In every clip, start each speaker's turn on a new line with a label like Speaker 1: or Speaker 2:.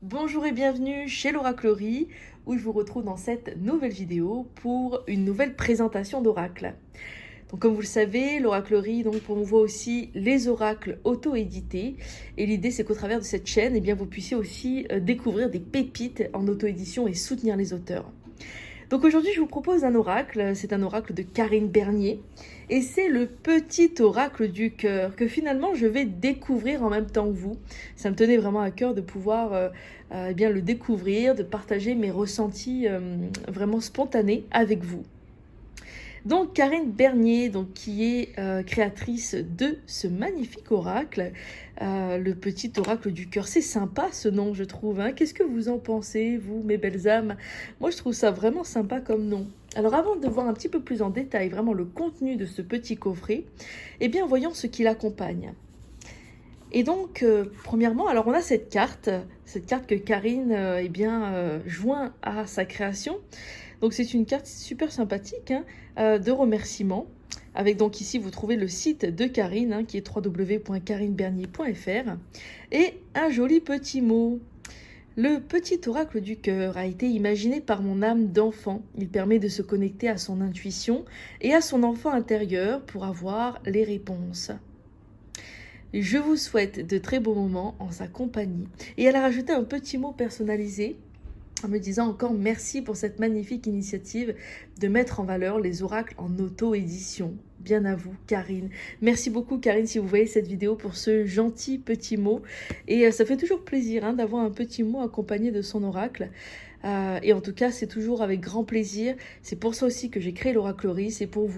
Speaker 1: Bonjour et bienvenue chez l'Oraclerie où je vous retrouve dans cette nouvelle vidéo pour une nouvelle présentation d'oracle. Donc comme vous le savez, l'Oraclerie promouvoit aussi les oracles auto-édités et l'idée c'est qu'au travers de cette chaîne, vous puissiez aussi découvrir des pépites en auto-édition et soutenir les auteurs. Donc aujourd'hui, je vous propose un oracle, c'est un oracle de Karine Bernier, et c'est le petit oracle du cœur que finalement je vais découvrir en même temps que vous. Ça me tenait vraiment à cœur de pouvoir le découvrir, de partager mes ressentis vraiment spontanés avec vous. Donc Karine Bernier, qui est créatrice de ce magnifique oracle, le petit oracle du cœur. C'est sympa ce nom, je trouve. Hein. Qu'est-ce que vous en pensez, vous, mes belles âmes? Moi, je trouve ça vraiment sympa comme nom. Alors avant de voir un petit peu plus en détail vraiment le contenu de ce petit coffret, voyons ce qui l'accompagne. Et donc, premièrement, alors on a cette carte que Karine joint à sa création. Donc c'est une carte super sympathique de remerciements. Avec donc ici, vous trouvez le site de Karine, qui est www.karinebernier.fr. Et un joli petit mot. Le petit oracle du cœur a été imaginé par mon âme d'enfant. Il permet de se connecter à son intuition et à son enfant intérieur pour avoir les réponses. Je vous souhaite de très beaux moments en sa compagnie. Et elle a rajouté un petit mot personnalisé en me disant encore merci pour cette magnifique initiative de mettre en valeur les oracles en auto-édition. Bien à vous, Karine. Merci beaucoup, Karine, si vous voyez cette vidéo, pour ce gentil petit mot. Et ça fait toujours plaisir d'avoir un petit mot accompagné de son oracle. Et en tout cas, c'est toujours avec grand plaisir. C'est pour ça aussi que j'ai créé l'Oraclerie. C'est pour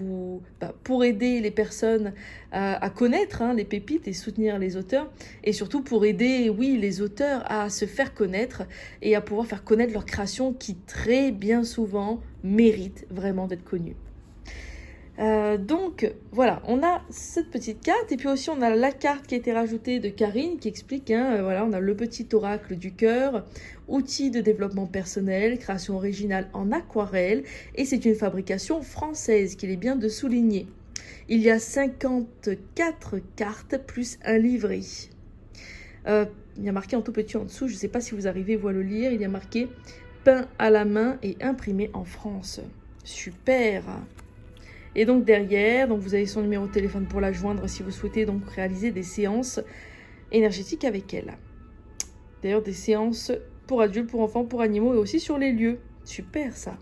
Speaker 1: pour aider les personnes à connaître les pépites et soutenir les auteurs. Et surtout pour aider, oui, les auteurs à se faire connaître et à pouvoir faire connaître leur création qui très bien souvent mérite vraiment d'être connue. Donc voilà, on a cette petite carte et puis aussi on a la carte qui a été rajoutée de Karine qui explique, voilà, on a le petit oracle du cœur, outil de développement personnel, création originale en aquarelle et c'est une fabrication française qu'il est bien de souligner. Il y a 54 cartes plus un livret. Il y a marqué en tout petit en dessous, je ne sais pas si vous arrivez à le lire, il y a marqué peint à la main et imprimé en France. Super! Et donc derrière, vous avez son numéro de téléphone pour la joindre si vous souhaitez donc réaliser des séances énergétiques avec elle. D'ailleurs, des séances pour adultes, pour enfants, pour animaux et aussi sur les lieux. Super ça.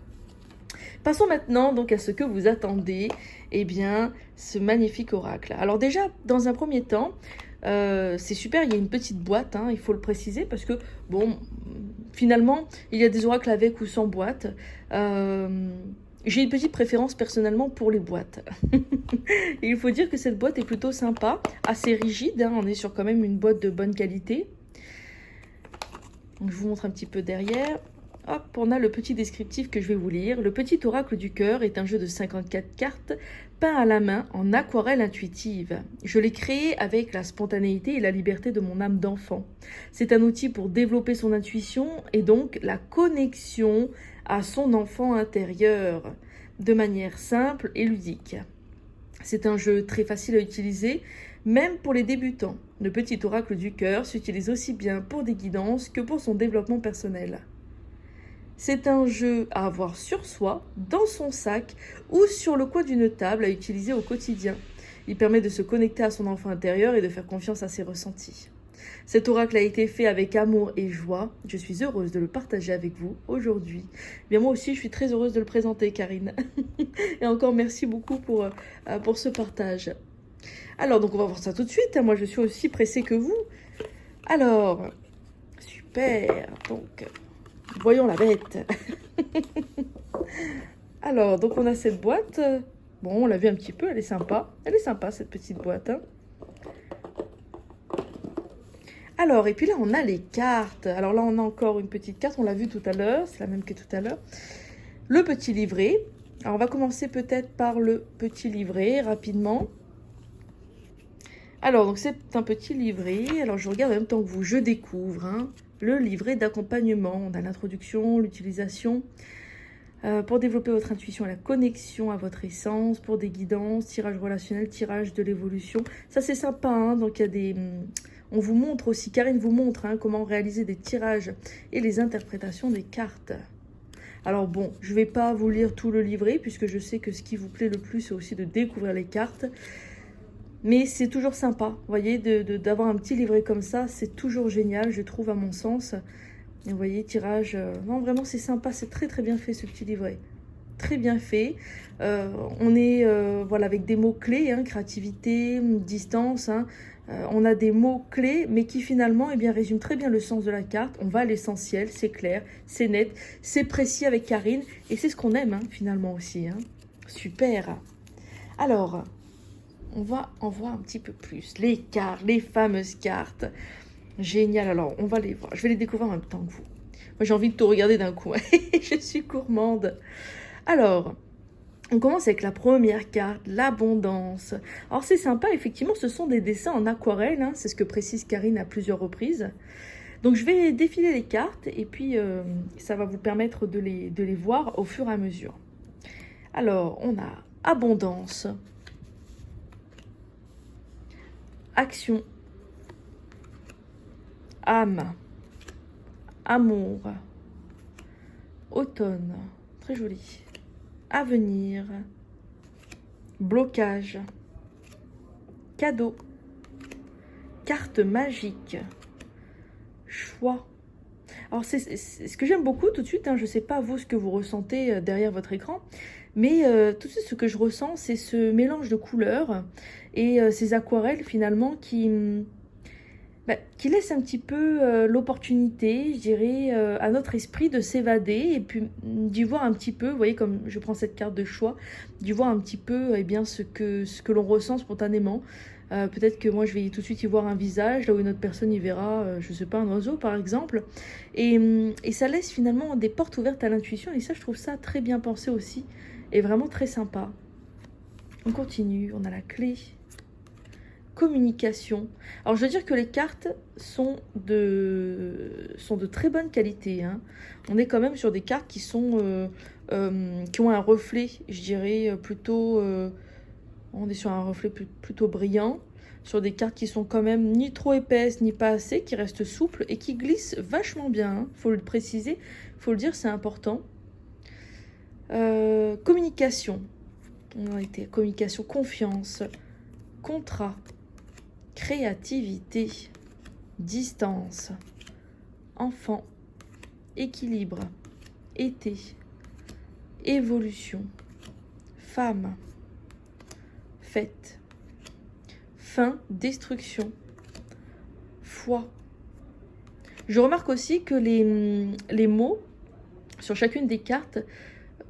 Speaker 1: Passons maintenant à ce que vous attendez, ce magnifique oracle. Alors déjà, dans un premier temps, c'est super, il y a une petite boîte, il faut le préciser, parce que, finalement, il y a des oracles avec ou sans boîte. J'ai une petite préférence personnellement pour les boîtes. Et il faut dire que cette boîte est plutôt sympa, assez rigide. On est sur quand même une boîte de bonne qualité. Donc, je vous montre un petit peu derrière. Hop, on a le petit descriptif que je vais vous lire. Le petit oracle du cœur est un jeu de 54 cartes peint à la main en aquarelle intuitive. Je l'ai créé avec la spontanéité et la liberté de mon âme d'enfant. C'est un outil pour développer son intuition et donc la connexion à son enfant intérieur de manière simple et ludique. C'est un jeu très facile à utiliser, même pour les débutants. Le petit oracle du cœur s'utilise aussi bien pour des guidances que pour son développement personnel. C'est un jeu à avoir sur soi, dans son sac ou sur le coin d'une table à utiliser au quotidien. Il permet de se connecter à son enfant intérieur et de faire confiance à ses ressentis. Cet oracle a été fait avec amour et joie. Je suis heureuse de le partager avec vous aujourd'hui. Moi aussi, je suis très heureuse de le présenter, Karine. Et encore merci beaucoup pour ce partage. Alors, on va voir ça tout de suite. Moi, je suis aussi pressée que vous. Alors, super. Voyons la bête. Alors, on a cette boîte. Bon, on l'a vu un petit peu, elle est sympa. Elle est sympa, cette petite boîte. Alors, et puis là, on a les cartes. Alors là, on a encore une petite carte. On l'a vu tout à l'heure. C'est la même que tout à l'heure. Le petit livret. Alors, on va commencer peut-être par le petit livret, rapidement. Alors, c'est un petit livret. Alors, je regarde en même temps que vous. Je découvre le livret d'accompagnement. On a l'introduction, l'utilisation. Pour développer votre intuition et la connexion à votre essence, pour des guidances, tirage relationnel, tirage de l'évolution. Ça, c'est sympa. Donc, il y a des... On vous montre aussi, Karine vous montre hein, comment réaliser des tirages et les interprétations des cartes. Alors bon, je ne vais pas vous lire tout le livret, puisque je sais que ce qui vous plaît le plus, c'est aussi de découvrir les cartes. Mais c'est toujours sympa, vous voyez, d'avoir un petit livret comme ça, c'est toujours génial, je trouve, à mon sens. Et vous voyez, tirage, non, vraiment, c'est sympa, c'est très très bien fait, ce petit livret. Très bien fait. On est voilà, avec des mots-clés, hein, créativité, distance. Hein. On a des mots-clés, mais qui finalement eh bien, résument très bien le sens de la carte. On va à l'essentiel, c'est clair, c'est net, c'est précis avec Karine. Et c'est ce qu'on aime, hein, finalement aussi. Hein. Super. Alors, on va en voir un petit peu plus. Les cartes, les fameuses cartes. Génial. Alors, on va les voir. Je vais les découvrir en même temps que vous. Moi, j'ai envie de tout regarder d'un coup. Je suis gourmande. Alors, on commence avec la première carte, l'abondance. Alors c'est sympa, effectivement, ce sont des dessins en aquarelle, hein, c'est ce que précise Karine à plusieurs reprises. Donc je vais défiler les cartes et puis ça va vous permettre de les voir au fur et à mesure. Alors, on a abondance, action, âme, amour, automne, très joli. Avenir, blocage, cadeau, carte magique, choix. Alors c'est ce que j'aime beaucoup tout de suite, hein, je ne sais pas vous ce que vous ressentez derrière votre écran, mais tout de suite ce que je ressens c'est ce mélange de couleurs et ces aquarelles finalement qui laisse un petit peu l'opportunité, je dirais, à notre esprit de s'évader et puis d'y voir un petit peu, vous voyez, comme je prends cette carte de choix, d'y voir un petit peu eh bien, ce que l'on ressent spontanément. Peut-être que moi, je vais tout de suite y voir un visage, là où une autre personne y verra, je ne sais pas, un oiseau, par exemple. Et ça laisse finalement des portes ouvertes à l'intuition, et ça, je trouve ça très bien pensé aussi, et vraiment très sympa. On continue, on a la clé. Communication. Alors je veux dire que les cartes sont de très bonne qualité. Hein. On est quand même sur des cartes qui ont un reflet, je dirais, plutôt... on est sur un reflet plutôt brillant. Sur des cartes qui sont quand même ni trop épaisses, ni pas assez, qui restent souples et qui glissent vachement bien. Hein. Faut le préciser, faut le dire, c'est important. Communication. On a été communication, confiance, contrat. Créativité, distance, enfant, équilibre, été, évolution, femme, fête, fin, destruction, foi. Je remarque aussi que les mots sur chacune des cartes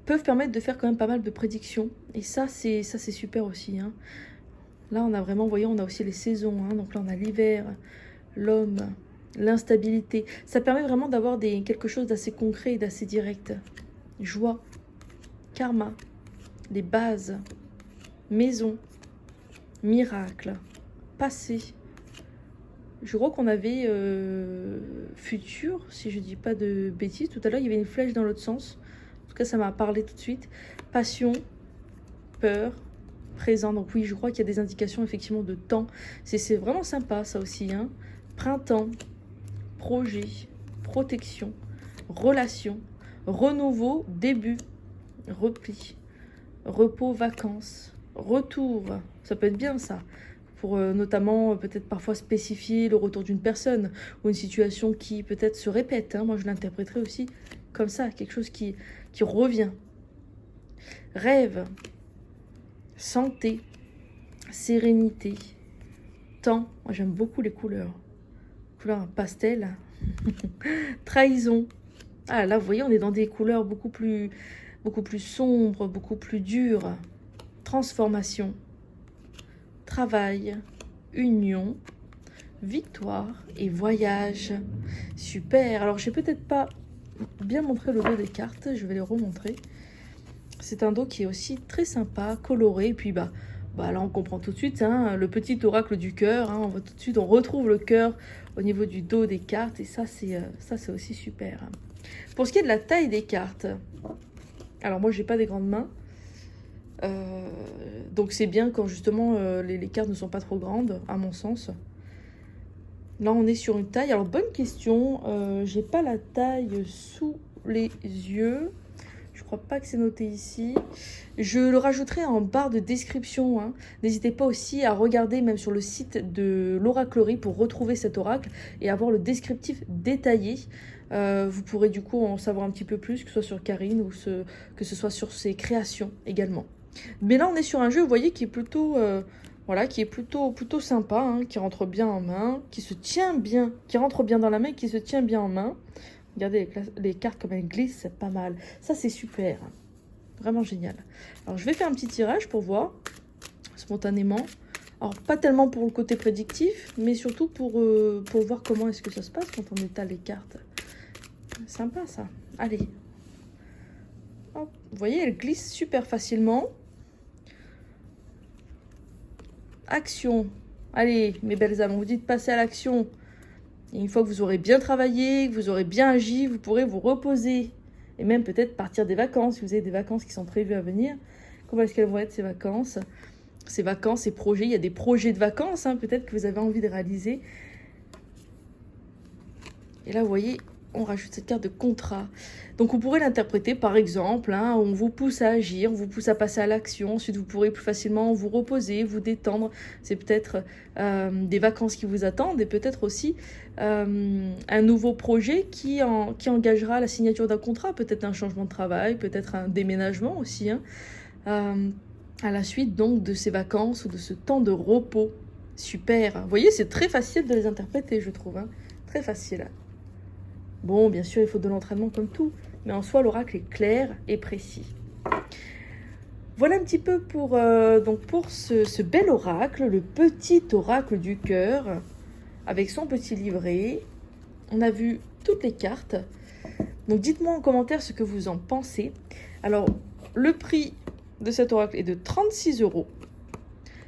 Speaker 1: peuvent permettre de faire quand même pas mal de prédictions. Et ça, c'est super aussi, hein. Là, on a vraiment, vous voyez, on a aussi les saisons. Hein. Donc là, on a l'hiver, l'homme, l'instabilité. Ça permet vraiment d'avoir quelque chose d'assez concret et d'assez direct. Joie, karma, les bases, maison, miracle, passé. Je crois qu'on avait futur, si je ne dis pas de bêtises. Tout à l'heure, il y avait une flèche dans l'autre sens. En tout cas, ça m'a parlé tout de suite. Passion, peur, présent. Donc oui, je crois qu'il y a des indications effectivement de temps. C'est vraiment sympa ça aussi. Hein. Printemps, projet, protection, relation, renouveau, début, repli, repos, vacances, retour. Ça peut être bien ça. Pour notamment peut-être parfois spécifier le retour d'une personne ou une situation qui peut-être se répète. Hein. Moi je l'interpréterais aussi comme ça, quelque chose qui revient. Rêve, santé, sérénité, temps. Moi j'aime beaucoup les couleurs. Couleurs pastel. Trahison. Ah là vous voyez on est dans des couleurs beaucoup plus sombres, beaucoup plus dures. Transformation. Travail, union, victoire et voyage. Super. Alors, je n'ai peut-être pas bien montré le dos des cartes. Je vais les remontrer. C'est un dos qui est aussi très sympa, coloré. Et puis, là, on comprend tout de suite hein, le petit oracle du cœur. Hein, on voit tout de suite, on retrouve le cœur au niveau du dos des cartes. Et ça, c'est aussi super. Pour ce qui est de la taille des cartes, alors moi, j'ai pas des grandes mains. Donc c'est bien quand justement les cartes ne sont pas trop grandes, à mon sens. Là, on est sur une taille. Alors, bonne question. J'ai pas la taille sous les yeux. Je crois pas que c'est noté ici. Je le rajouterai en barre de description, hein. N'hésitez pas aussi à regarder même sur le site de l'oraclerie pour retrouver cet oracle et avoir le descriptif détaillé. Vous pourrez du coup en savoir un petit peu plus, que ce soit sur Karine ou que ce soit sur ses créations également. Mais là, on est sur un jeu, vous voyez, qui est plutôt, voilà, qui est plutôt sympa, hein, qui rentre bien en main, qui se tient bien, qui rentre bien dans la main et qui se tient bien en main. Regardez les cartes comme elles glissent, c'est pas mal. Ça, c'est super. Vraiment génial. Alors, je vais faire un petit tirage pour voir, spontanément. Alors, pas tellement pour le côté prédictif, mais surtout pour voir comment est-ce que ça se passe quand on étale les cartes. Sympa, ça. Allez. Hop. Vous voyez, elles glissent super facilement. Action. Allez, mes belles âmes, on vous dit de passer à l'action. Et une fois que vous aurez bien travaillé, que vous aurez bien agi, vous pourrez vous reposer. Et même peut-être partir des vacances, si vous avez des vacances qui sont prévues à venir. Comment est-ce qu'elles vont être ces vacances? Ces projets, il y a des projets de vacances, hein, peut-être que vous avez envie de réaliser. Et là, vous voyez, on rajoute cette carte de contrat. Donc, on pourrait l'interpréter, par exemple, hein, on vous pousse à agir, on vous pousse à passer à l'action. Ensuite, vous pourrez plus facilement vous reposer, vous détendre. C'est peut-être des vacances qui vous attendent et peut-être aussi un nouveau projet qui engagera la signature d'un contrat. Peut-être un changement de travail, peut-être un déménagement aussi, hein, à la suite donc de ces vacances ou de ce temps de repos. Super. Vous voyez, c'est très facile de les interpréter, je trouve. Hein. Très facile. Bon, bien sûr, il faut de l'entraînement comme tout, mais en soi, l'oracle est clair et précis. Voilà un petit peu pour ce bel oracle, le petit oracle du cœur, avec son petit livret. On a vu toutes les cartes. Donc, dites-moi en commentaire ce que vous en pensez. Alors, le prix de cet oracle est de 36 €.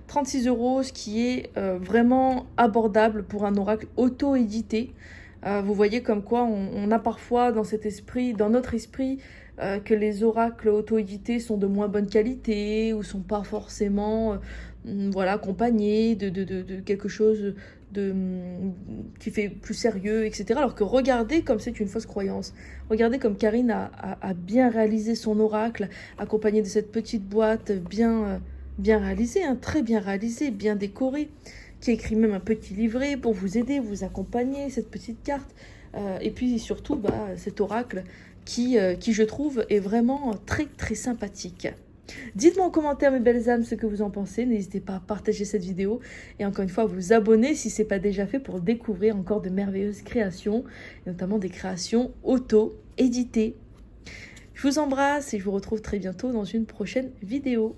Speaker 1: 36 €, ce qui est vraiment abordable pour un oracle auto-édité. Vous voyez comme quoi on a parfois dans notre esprit, que les oracles auto-édités sont de moins bonne qualité ou sont pas forcément voilà, accompagnés de quelque chose qui fait plus sérieux, etc. Alors que regardez comme c'est une fausse croyance. Regardez comme Karine a bien réalisé son oracle, accompagné de cette petite boîte bien réalisée, hein, très bien réalisée, bien décorée, qui écrit même un petit livret pour vous aider, vous accompagner, cette petite carte. Et puis surtout, cet oracle qui, je trouve, est vraiment très, très sympathique. Dites-moi en commentaire, mes belles âmes, ce que vous en pensez. N'hésitez pas à partager cette vidéo et encore une fois à vous abonner si ce n'est pas déjà fait pour découvrir encore de merveilleuses créations, et notamment des créations auto-éditées. Je vous embrasse et je vous retrouve très bientôt dans une prochaine vidéo.